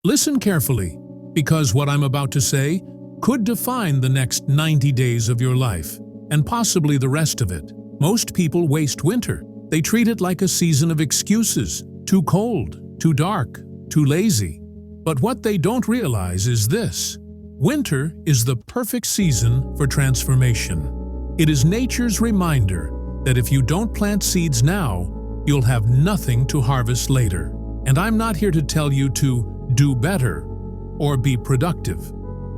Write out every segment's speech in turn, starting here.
Listen carefully, because what I'm about to say could define the next 90 days of your life, and possibly the rest of it. Most people waste winter. They treat it like a season of excuses. Too cold, too dark, too lazy. But what they don't realize is this. Winter is the perfect season for transformation. It is nature's reminder that if you don't plant seeds now, you'll have nothing to harvest later. And I'm not here to tell you to do better or be productive.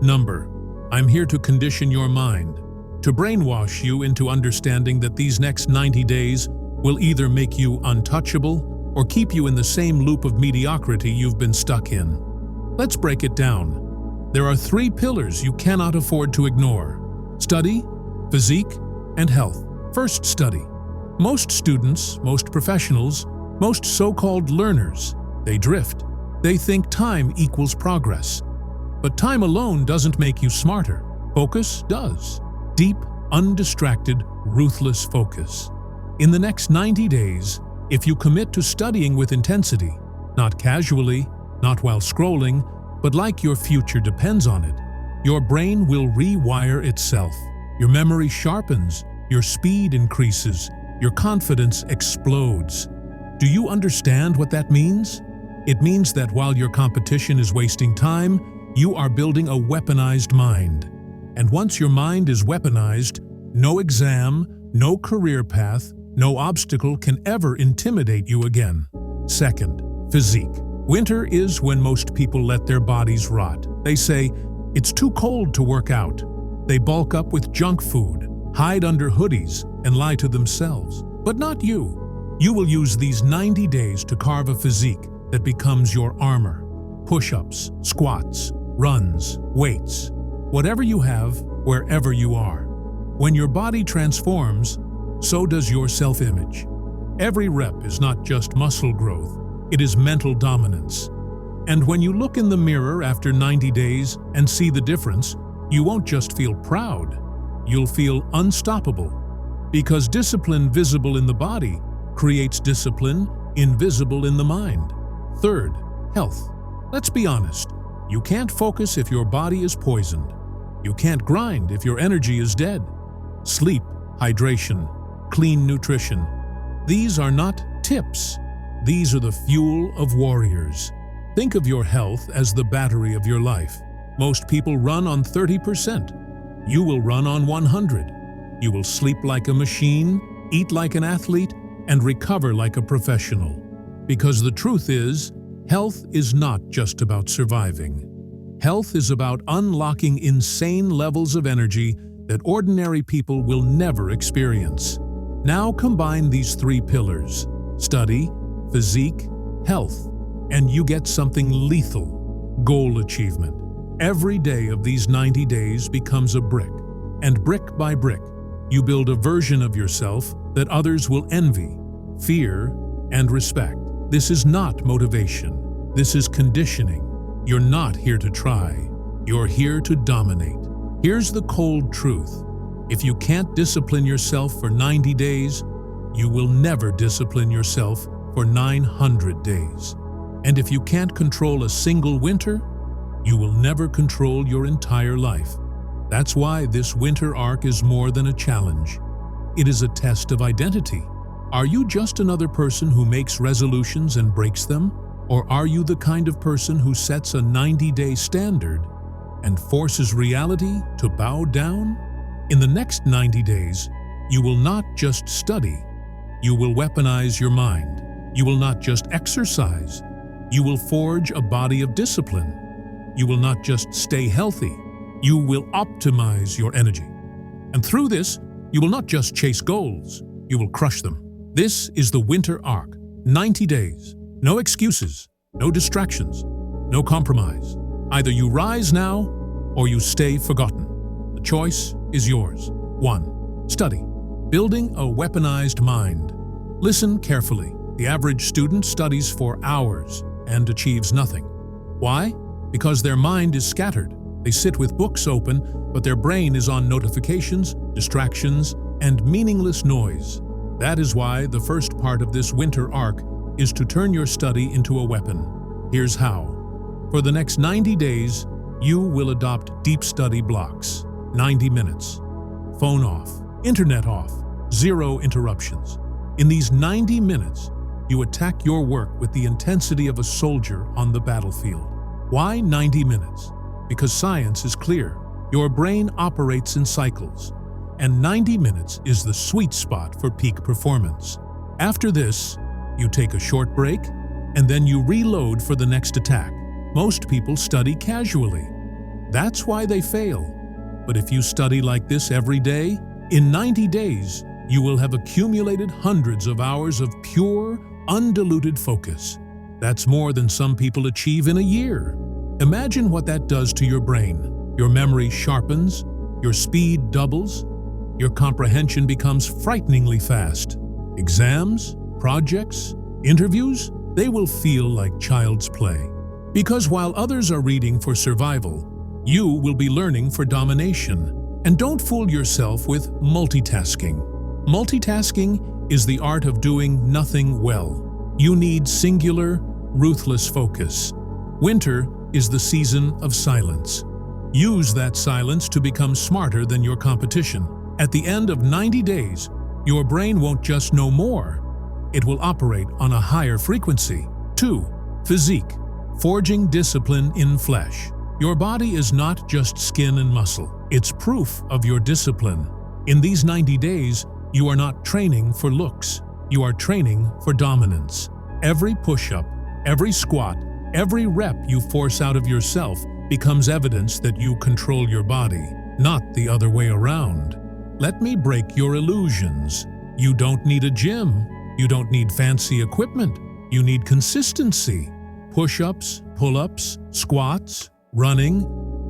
I'm here to condition your mind, to brainwash you into understanding that these next 90 days will either make you untouchable or keep you in the same loop of mediocrity you've been stuck in. Let's break it down. There are 3 pillars you cannot afford to ignore: study, physique, and health. First, study. Most students, most professionals, most so-called learners, they drift. They think time equals progress. But time alone doesn't make you smarter. Focus does. Deep, undistracted, ruthless focus. In the next 90 days, if you commit to studying with intensity, not casually, not while scrolling, but like your future depends on it, your brain will rewire itself. Your memory sharpens, your speed increases, your confidence explodes. Do you understand what that means? It means that while your competition is wasting time, you are building a weaponized mind. And once your mind is weaponized, no exam, no career path, no obstacle can ever intimidate you again. Second, physique. Winter is when most people let their bodies rot. They say, "It's too cold to work out." They bulk up with junk food, hide under hoodies, and lie to themselves. But not you. You will use these 90 days to carve a physique that becomes your armor. Push-ups, squats, runs, weights. Whatever you have, wherever you are. When your body transforms, so does your self-image. Every rep is not just muscle growth, it is mental dominance. And when you look in the mirror after 90 days and see the difference, you won't just feel proud, you'll feel unstoppable. Because discipline visible in the body creates discipline invisible in the mind. Third, health. Let's be honest, you can't focus if your body is poisoned. You can't grind if your energy is dead. Sleep, hydration, clean nutrition. These are not tips. These are the fuel of warriors. Think of your health as the battery of your life. Most people run on 30%. You will run on 100. You will sleep like a machine, eat like an athlete, and recover like a professional. Because the truth is, health is not just about surviving. Health is about unlocking insane levels of energy that ordinary people will never experience. Now combine these 3 pillars: study, physique, health, and you get something lethal: goal achievement. Every day of these 90 days becomes a brick, and brick by brick, you build a version of yourself that others will envy, fear, and respect. This is not motivation. This is conditioning. You're not here to try. You're here to dominate. Here's the cold truth. If you can't discipline yourself for 90 days, you will never discipline yourself for 900 days. And if you can't control a single winter, you will never control your entire life. That's why this winter arc is more than a challenge. It is a test of identity. Are you just another person who makes resolutions and breaks them? Or are you the kind of person who sets a 90-day standard and forces reality to bow down? In the next 90 days, you will not just study. You will weaponize your mind. You will not just exercise. You will forge a body of discipline. You will not just stay healthy. You will optimize your energy. And through this, you will not just chase goals. You will crush them. This is the winter arc. 90 days. No excuses, no distractions, no compromise. Either you rise now or you stay forgotten. The choice is yours. 1. Study. Building a weaponized mind. Listen carefully. The average student studies for hours and achieves nothing. Why? Because their mind is scattered. They sit with books open, but their brain is on notifications, distractions, and meaningless noise. That is why the first part of this winter arc is to turn your study into a weapon. Here's how. For the next 90 days, you will adopt deep study blocks. 90 minutes. Phone off, internet off, zero interruptions. In these 90 minutes, you attack your work with the intensity of a soldier on the battlefield. Why 90 minutes? Because science is clear. Your brain operates in cycles, and 90 minutes is the sweet spot for peak performance. After this, you take a short break, and then you reload for the next attack. Most people study casually. That's why they fail. But if you study like this every day, in 90 days, you will have accumulated hundreds of hours of pure, undiluted focus. That's more than some people achieve in a year. Imagine what that does to your brain. Your memory sharpens, your speed doubles, your comprehension becomes frighteningly fast. Exams, projects, interviews, they will feel like child's play. Because while others are reading for survival, you will be learning for domination. And don't fool yourself with multitasking. Multitasking is the art of doing nothing well. You need singular, ruthless focus. Winter is the season of silence. Use that silence to become smarter than your competition. At the end of 90 days, your brain won't just know more. It will operate on a higher frequency. 2. Physique. Forging discipline in flesh. Your body is not just skin and muscle. It's proof of your discipline. In these 90 days, you are not training for looks. You are training for dominance. Every push-up, every squat, every rep you force out of yourself becomes evidence that you control your body, not the other way around. Let me break your illusions. You don't need a gym. You don't need fancy equipment. You need consistency. Push-ups, pull-ups, squats, running.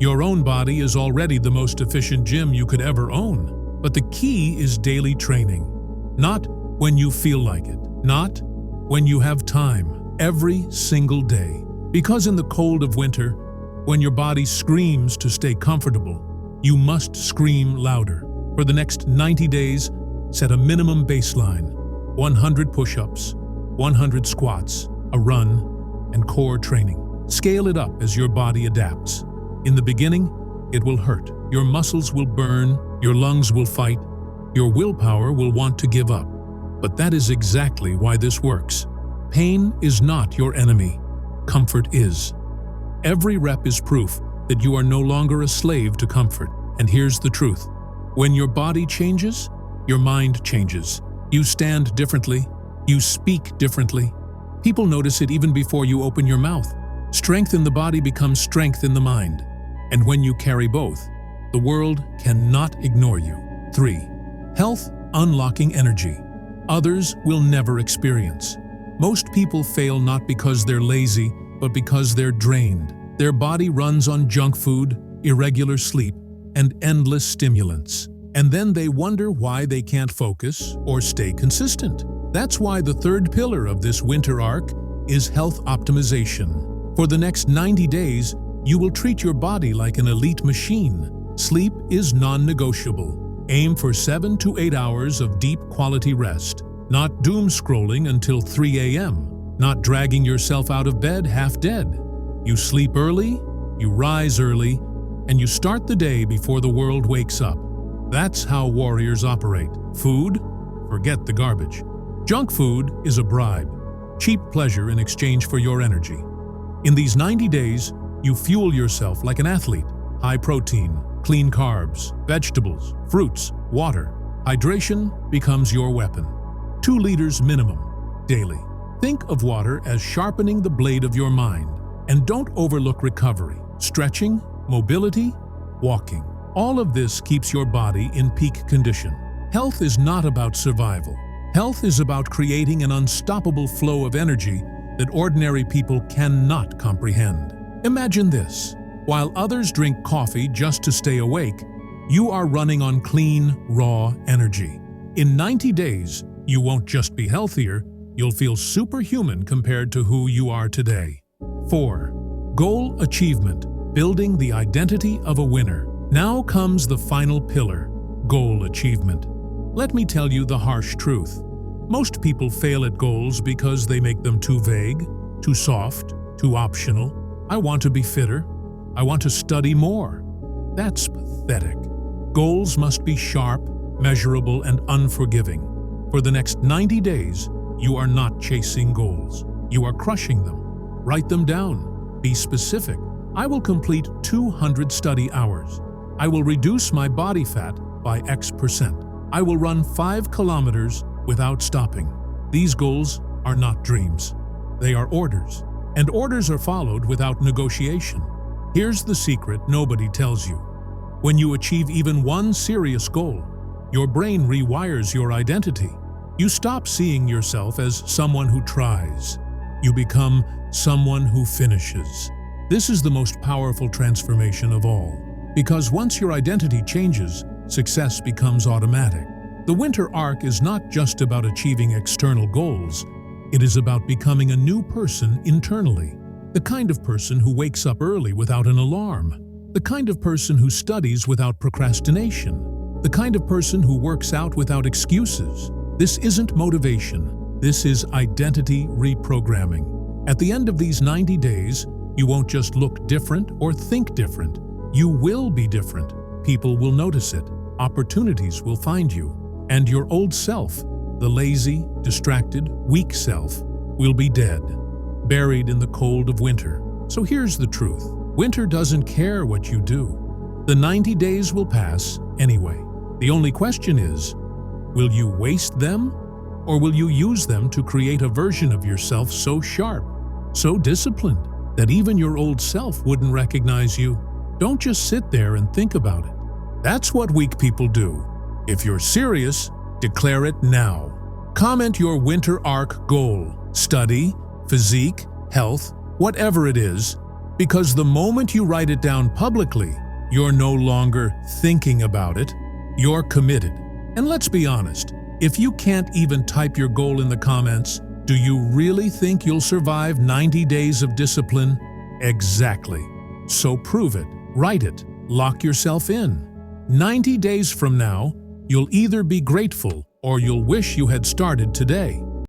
Your own body is already the most efficient gym you could ever own. But the key is daily training. Not when you feel like it. Not when you have time. Every single day. Because in the cold of winter, when your body screams to stay comfortable, you must scream louder. For the next 90 days, set a minimum baseline. 100 push-ups, 100 squats, a run, and core training. Scale it up as your body adapts. In the beginning, it will hurt. Your muscles will burn, your lungs will fight, your willpower will want to give up. But that is exactly why this works. Pain is not your enemy. Comfort is. Every rep is proof that you are no longer a slave to comfort. And here's the truth. When your body changes, your mind changes. You stand differently. You speak differently. People notice it even before you open your mouth. Strength in the body becomes strength in the mind. And when you carry both, the world cannot ignore you. 3. Health unlocking energy. Others will never experience. Most people fail not because they're lazy, but because they're drained. Their body runs on junk food, irregular sleep, and endless stimulants. And then they wonder why they can't focus or stay consistent. That's why the third pillar of this winter arc is health optimization. For the next 90 days, you will treat your body like an elite machine. Sleep is non-negotiable. Aim for 7 to 8 hours of deep quality rest. Not doom scrolling until 3 a.m. Not dragging yourself out of bed half dead. You sleep early, you rise early, and you start the day before the world wakes up. That's how warriors operate. Food? Forget the garbage. Junk food is a bribe. Cheap pleasure in exchange for your energy. In these 90 days, you fuel yourself like an athlete. High protein, clean carbs, vegetables, fruits, water. Hydration becomes your weapon. 2 liters minimum, daily. Think of water as sharpening the blade of your mind. And don't overlook recovery, stretching, mobility, walking. All of this keeps your body in peak condition. Health is not about survival. Health is about creating an unstoppable flow of energy that ordinary people cannot comprehend. Imagine this. While others drink coffee just to stay awake, you are running on clean, raw energy. In 90 days, you won't just be healthier, you'll feel superhuman compared to who you are today. 4. Goal achievement. Building the identity of a winner. Now comes the final pillar, goal achievement. Let me tell you the harsh truth. Most people fail at goals because they make them too vague, too soft, too optional. I want to be fitter. I want to study more. That's pathetic. Goals must be sharp, measurable, and unforgiving. For the next 90 days, you are not chasing goals. You are crushing them. Write them down. Be specific. I will complete 200 study hours. I will reduce my body fat by X%. I will run 5 kilometers without stopping. These goals are not dreams. They are orders. And orders are followed without negotiation. Here's the secret nobody tells you. When you achieve even one serious goal, your brain rewires your identity. You stop seeing yourself as someone who tries. You become someone who finishes. This is the most powerful transformation of all. Because once your identity changes, success becomes automatic. The winter arc is not just about achieving external goals. It is about becoming a new person internally. The kind of person who wakes up early without an alarm. The kind of person who studies without procrastination. The kind of person who works out without excuses. This isn't motivation. This is identity reprogramming. At the end of these 90 days, you won't just look different or think different. You will be different. People will notice it. Opportunities will find you. And your old self, the lazy, distracted, weak self, will be dead, buried in the cold of winter. So here's the truth. Winter doesn't care what you do. The 90 days will pass anyway. The only question is, will you waste them? Or will you use them to create a version of yourself so sharp, so disciplined, that even your old self wouldn't recognize you? Don't just sit there and think about it. That's what weak people do. If you're serious, declare it now. Comment your winter arc goal, study, physique, health, whatever it is, because the moment you write it down publicly, you're no longer thinking about it, you're committed. And let's be honest, if you can't even type your goal in the comments, do you really think you'll survive 90 days of discipline? Exactly. So prove it, write it, lock yourself in. 90 days from now, you'll either be grateful or you'll wish you had started today.